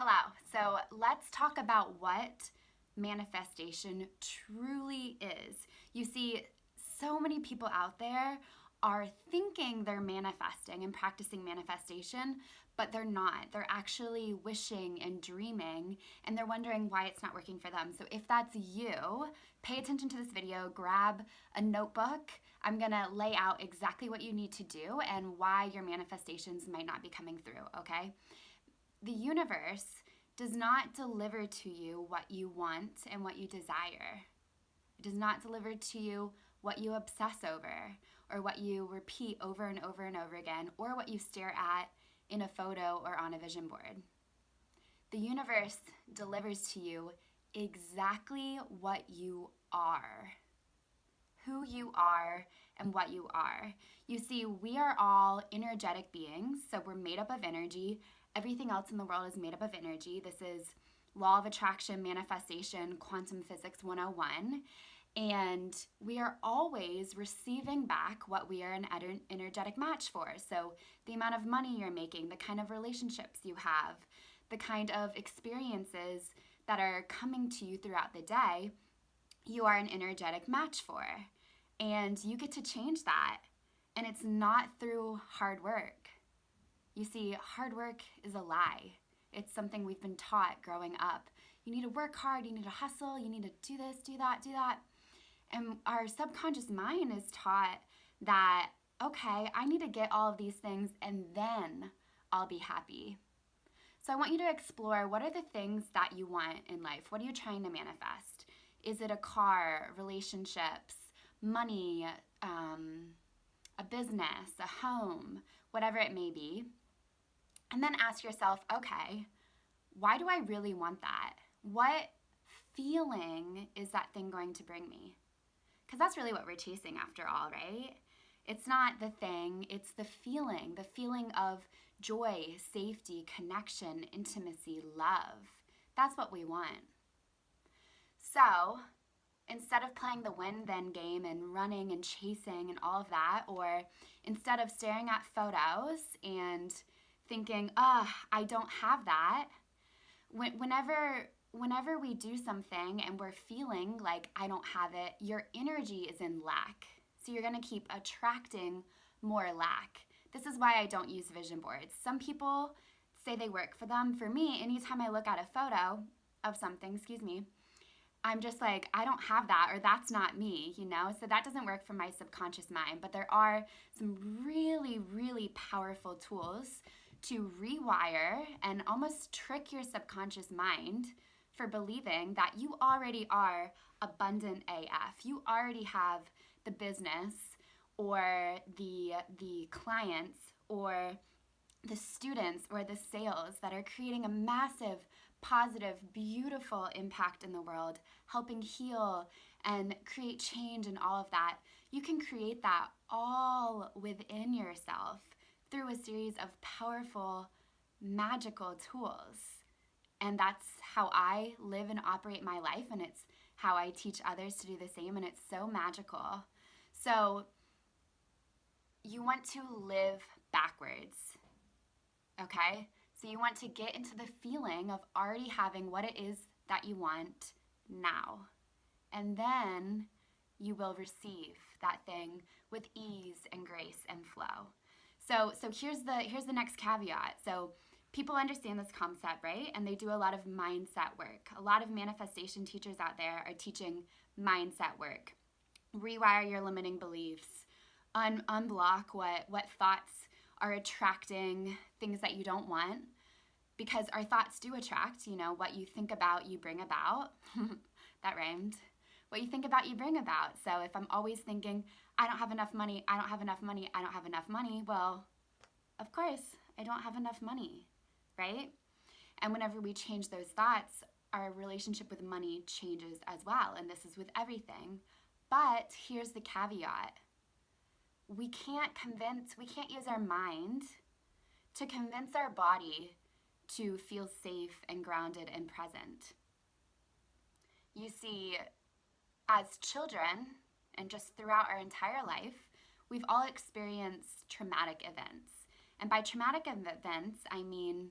Hello. So let's talk about what manifestation truly is. You see, so many people out there are thinking they're manifesting and practicing manifestation, but they're not. They're actually wishing and dreaming, and they're wondering why it's not working for them. So if that's you, pay attention to this video, grab a notebook. I'm gonna lay out exactly what you need to do and why your manifestations might not be coming through, okay? The universe does not deliver to you what you want and what you desire. It does not deliver to you what you obsess over or what you repeat over and over and over again or what you stare at in a photo or on a vision board. The universe delivers to you exactly what you are, who you are and what you are. You see, we are all energetic beings, so we're made up of energy. Everything else in the world is made up of energy. This is law of attraction, manifestation, quantum physics 101. And we are always receiving back what we are an energetic match for. So the amount of money you're making, the kind of relationships you have, the kind of experiences that are coming to you throughout the day, you are an energetic match for. And you get to change that. And it's not through hard work. You see, hard work is a lie. It's something we've been taught growing up. You need to work hard, you need to hustle, you need to do this, do that, do that. And our subconscious mind is taught that, okay, I need to get all of these things and then I'll be happy. So I want you to explore, what are the things that you want in life? What are you trying to manifest? Is it a car, relationships, money, a business, a home, whatever it may be? And then ask yourself, okay, why do I really want that? What feeling is that thing going to bring me? Because that's really what we're chasing after all, right? It's not the thing, it's the feeling of joy, safety, connection, intimacy, love. That's what we want. So instead of playing the win then game and running and chasing and all of that, or instead of staring at photos and thinking, I don't have that, whenever we do something and we're feeling like I don't have it, your energy is in lack. So you're going to keep attracting more lack. This is why I don't use vision boards. Some people say they work for them. For me, anytime I look at a photo of something, I'm just like, I don't have that, or that's not me, So that doesn't work for my subconscious mind. But there are some really, really powerful tools to rewire and almost trick your subconscious mind for believing that you already are abundant AF. You already have the business or the clients or the students or the sales that are creating a massive, positive, beautiful impact in the world, helping heal and create change and all of that. You can create that all within yourself through a series of powerful, magical tools. And that's how I live and operate my life, and it's how I teach others to do the same, and it's so magical. So you want to live backwards, okay? So you want to get into the feeling of already having what it is that you want now. And then you will receive that thing with ease and grace and flow. So here's the next caveat. So people understand this concept, right? And they do a lot of mindset work. A lot of manifestation teachers out there are teaching mindset work. Rewire your limiting beliefs. Unblock what thoughts are attracting things that you don't want. Because our thoughts do attract, what you think about, you bring about. That rhymed. What you think about, you bring about. So if I'm always thinking, I don't have enough money, I don't have enough money, I don't have enough money, well, of course, I don't have enough money, right? And whenever we change those thoughts, our relationship with money changes as well. And this is with everything. But here's the caveat. We can't use our mind to convince our body to feel safe and grounded and present. You see, as children, and just throughout our entire life, we've all experienced traumatic events. And by traumatic events, I mean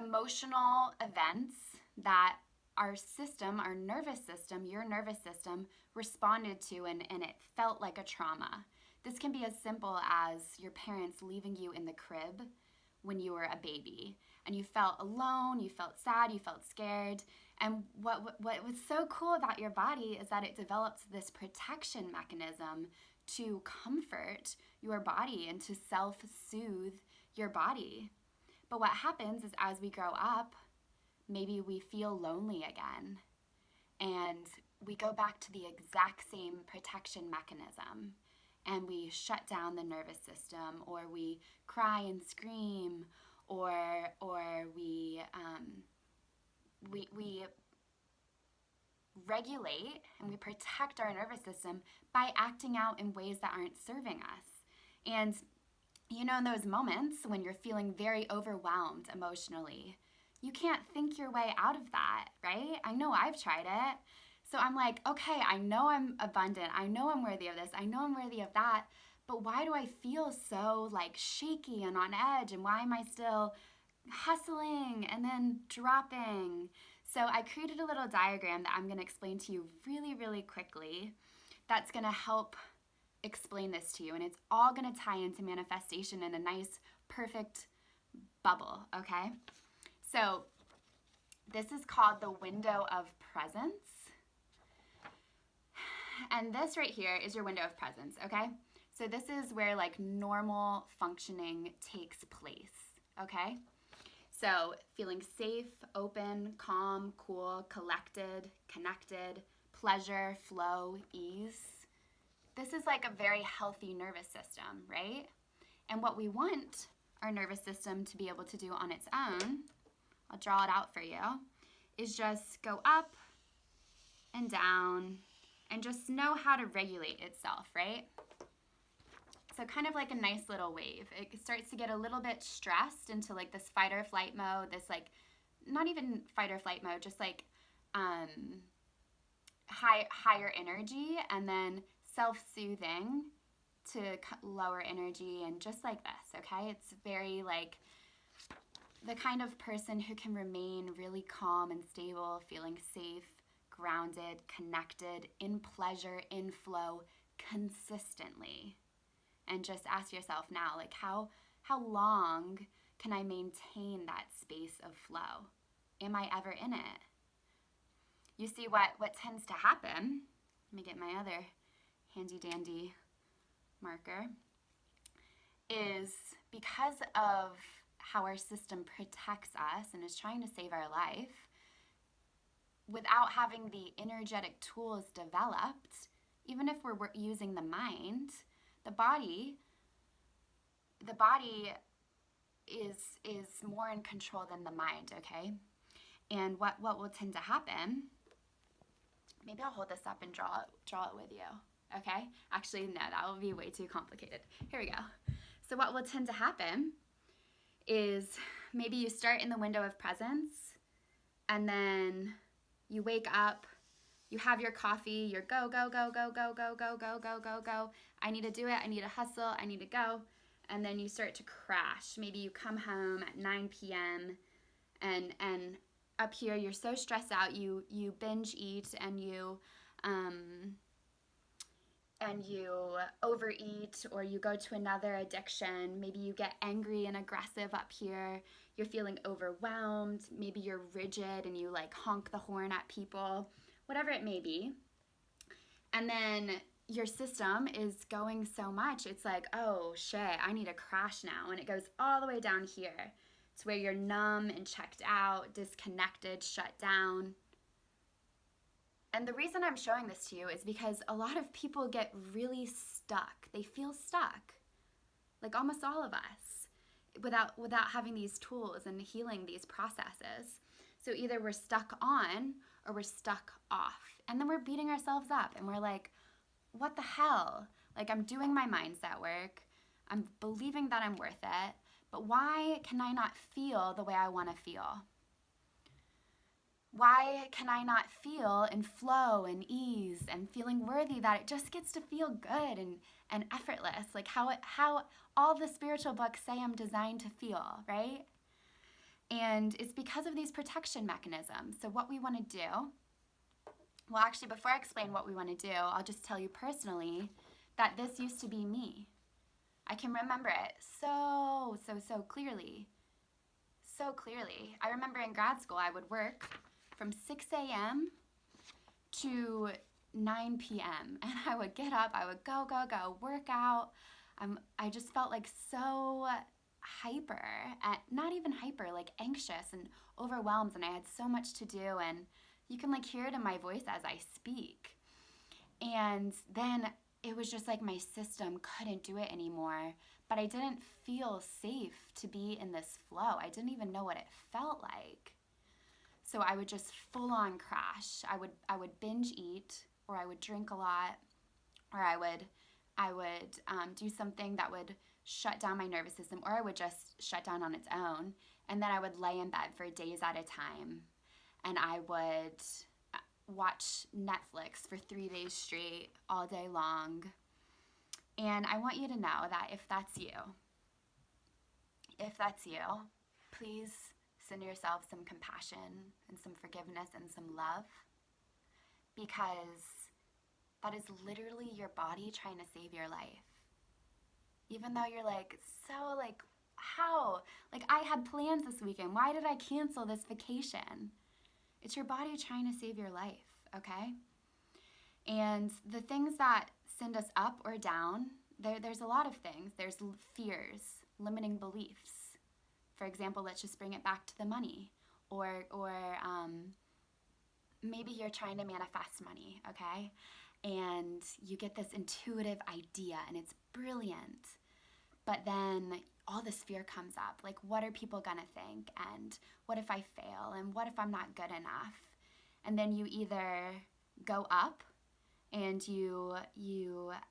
emotional events that our system, our nervous system, your nervous system responded to, and it felt like a trauma. This can be as simple as your parents leaving you in the crib when you were a baby and you felt alone, you felt sad, you felt scared. And what was so cool about your body is that it developed this protection mechanism to comfort your body and to self-soothe your body. But what happens is as we grow up, maybe we feel lonely again and we go back to the exact same protection mechanism and we shut down the nervous system, or we cry and scream, or we regulate and we protect our nervous system by acting out in ways that aren't serving us. And you know, in those moments when you're feeling very overwhelmed emotionally, you can't think your way out of that, right? I know I've tried it. So I'm like, okay, I know I'm abundant. I know I'm worthy of this. I know I'm worthy of that. But why do I feel so like shaky and on edge? And why am I still hustling and then dropping? So I created a little diagram that I'm going to explain to you really, really quickly that's going to help explain this to you. And it's all going to tie into manifestation in a nice, perfect bubble, okay? So this is called the window of presence. And this right here is your window of presence, okay? So this is where like normal functioning takes place, okay? So feeling safe, open, calm, cool, collected, connected, pleasure, flow, ease. This is like a very healthy nervous system, right? And what we want our nervous system to be able to do on its own, I'll draw it out for you, is just go up and down and just know how to regulate itself, right? So kind of like a nice little wave. It starts to get a little bit stressed into like this fight or flight mode, this like, not even fight or flight mode, just like higher energy, and then self-soothing to lower energy, and just like this, okay? It's very like the kind of person who can remain really calm and stable, feeling safe, grounded, connected, in pleasure, in flow, consistently. And just ask yourself now, like how long can I maintain that space of flow? Am I ever in it? You see what tends to happen, let me get my other handy dandy marker, is because of how our system protects us and is trying to save our life, without having the energetic tools developed, even if we're using the mind, the body is more in control than the mind, okay? And what will tend to happen, maybe I'll hold this up and draw it with you, okay? Actually, no, that will be way too complicated. Here we go. So what will tend to happen is maybe you start in the window of presence, and then you wake up, you have your coffee, you're go, go, go, go, go, go, go, go, go, go, go. I need to do it, I need to hustle, I need to go. And then you start to crash. Maybe you come home at 9 p.m. and up here you're so stressed out, you binge eat and you overeat, or you go to another addiction. Maybe you get angry and aggressive up here. You're feeling overwhelmed. Maybe you're rigid and you like honk the horn at people, whatever it may be. And then your system is going so much, it's like, oh shit, I need to crash now. And it goes all the way down here. It's where you're numb and checked out, disconnected, shut down. And the reason I'm showing this to you is because a lot of people get really stuck. They feel stuck, like almost all of us, without having these tools and healing these processes. So either we're stuck on or we're stuck off. And then we're beating ourselves up and we're like, what the hell? Like, I'm doing my mindset work. I'm believing that I'm worth it. But why can I not feel the way I want to feel? Why can I not feel in flow and ease and feeling worthy, that it just gets to feel good and effortless, like how all the spiritual books say I'm designed to feel, right? And it's because of these protection mechanisms. So what we want to do, well, actually, before I explain what we want to do, I'll just tell you personally that this used to be me. I can remember it so clearly. So clearly. I remember in grad school, I would work from 6 a.m. to 9 p.m. And I would get up, I would go, work out. I just felt like so hyper, not even hyper, like anxious and overwhelmed, and I had so much to do, and you can like hear it in my voice as I speak. And then it was just like my system couldn't do it anymore, but I didn't feel safe to be in this flow. I didn't even know what it felt like. So I would just full on crash. I would binge eat, or I would drink a lot, or I would do something that would shut down my nervous system, or I would just shut down on its own. And then I would lay in bed for days at a time, and I would watch Netflix for 3 days straight, all day long. And I want you to know that if that's you, please send yourself some compassion and some forgiveness and some love, because that is literally your body trying to save your life. Even though you're like, so like, how? Like, I had plans this weekend. Why did I cancel this vacation? It's your body trying to save your life, okay? And the things that send us up or down, there's a lot of things. There's fears, limiting beliefs. For example, let's just bring it back to the money. Or maybe you're trying to manifest money, okay? And you get this intuitive idea, and it's brilliant. But then all this fear comes up, like, what are people gonna think? And what if I fail? And what if I'm not good enough? And then you either go up and you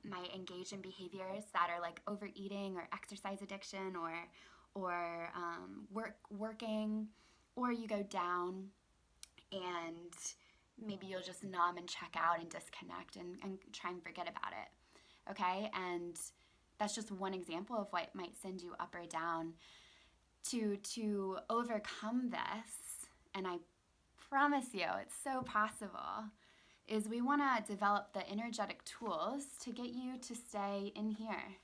might engage in behaviors that are like overeating or exercise addiction or working, or you go down and maybe you'll just numb and check out and disconnect and try and forget about it, okay? And that's just one example of what might send you up or down. To overcome this, and I promise you it's so possible, is we want to develop the energetic tools to get you to stay in here.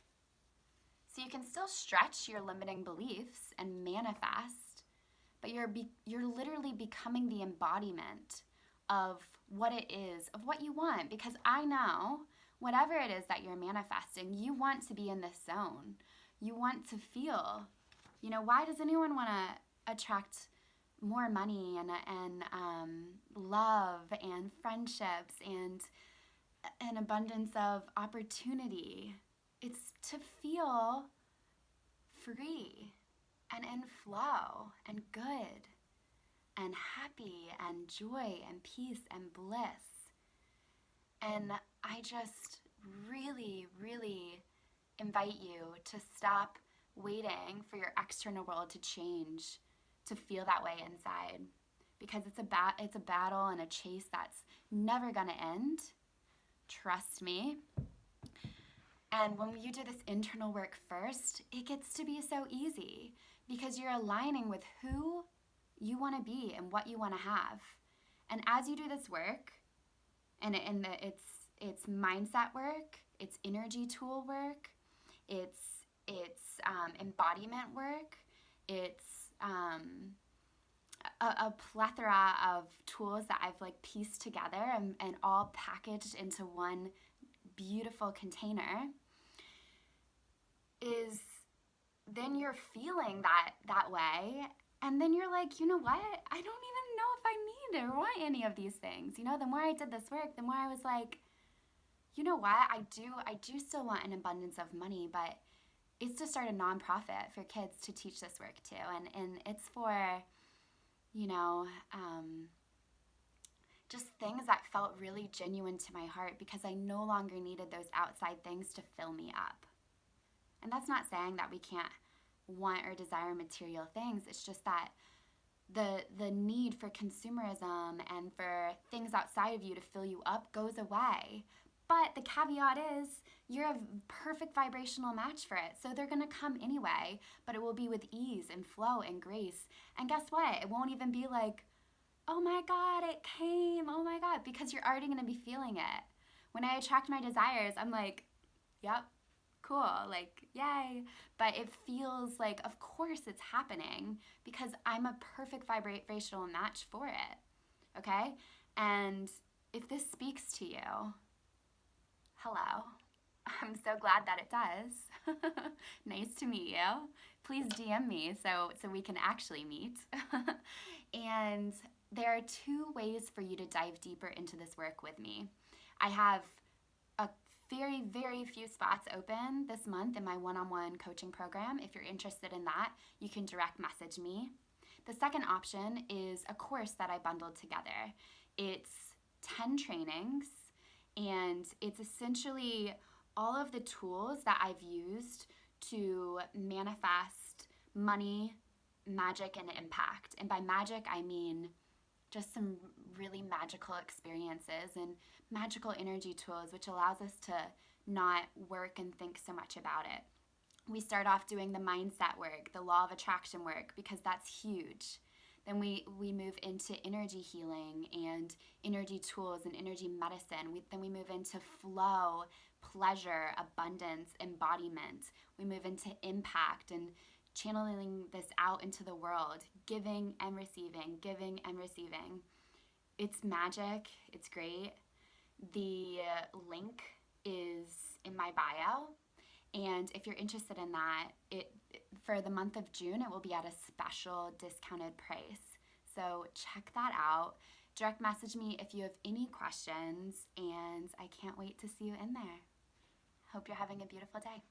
So you can still stretch your limiting beliefs and manifest, but you're literally becoming the embodiment of what it is, of what you want. Because I know whatever it is that you're manifesting, you want to be in this zone. You want to feel, why does anyone want to attract more money and love and friendships and an abundance of opportunity? It's to feel free and in flow and good and happy and joy and peace and bliss. And I just really, really invite you to stop waiting for your external world to change to feel that way inside, because it's a battle and a chase that's never going to end. Trust me. And when you do this internal work first, it gets to be so easy because you're aligning with who you want to be and what you want to have. And as you do this work, and it's mindset work, it's energy tool work, it's embodiment work, it's a plethora of tools that I've like pieced together and all packaged into one beautiful container, is then you're feeling that way, and then you're like, you know what? I don't even know if I need or want any of these things. The more I did this work, the more I was like, you know what? I do still want an abundance of money, but it's to start a nonprofit for kids to teach this work too, and it's for, just things that felt really genuine to my heart, because I no longer needed those outside things to fill me up. And that's not saying that we can't want or desire material things. It's just that the need for consumerism and for things outside of you to fill you up goes away. But the caveat is you're a perfect vibrational match for it. So they're going to come anyway, but it will be with ease and flow and grace. And guess what? It won't even be like, oh my God, it came. Oh my God, because you're already going to be feeling it. When I attract my desires, I'm like, yep, cool, like, yay. But it feels like, of course it's happening because I'm a perfect vibrational match for it. Okay? And if this speaks to you, hello. I'm so glad that it does. Nice to meet you. Please DM me so we can actually meet. And there are two ways for you to dive deeper into this work with me. I have a very, very few spots open this month in my one-on-one coaching program. If you're interested in that, you can direct message me. The second option is a course that I bundled together. It's 10 trainings, and it's essentially all of the tools that I've used to manifest money, magic, and impact. And by magic, I mean just some really magical experiences and magical energy tools, which allows us to not work and think so much about it. We start off doing the mindset work, the law of attraction work, because that's huge. Then we move into energy healing and energy tools and energy medicine. Then we move into flow, pleasure, abundance, embodiment. We move into impact and channeling this out into the world, giving and receiving, giving and receiving. It's magic. It's great. The link is in my bio. And if you're interested in that, for the month of June, it will be at a special discounted price. So check that out. Direct message me if you have any questions, and I can't wait to see you in there. Hope you're having a beautiful day.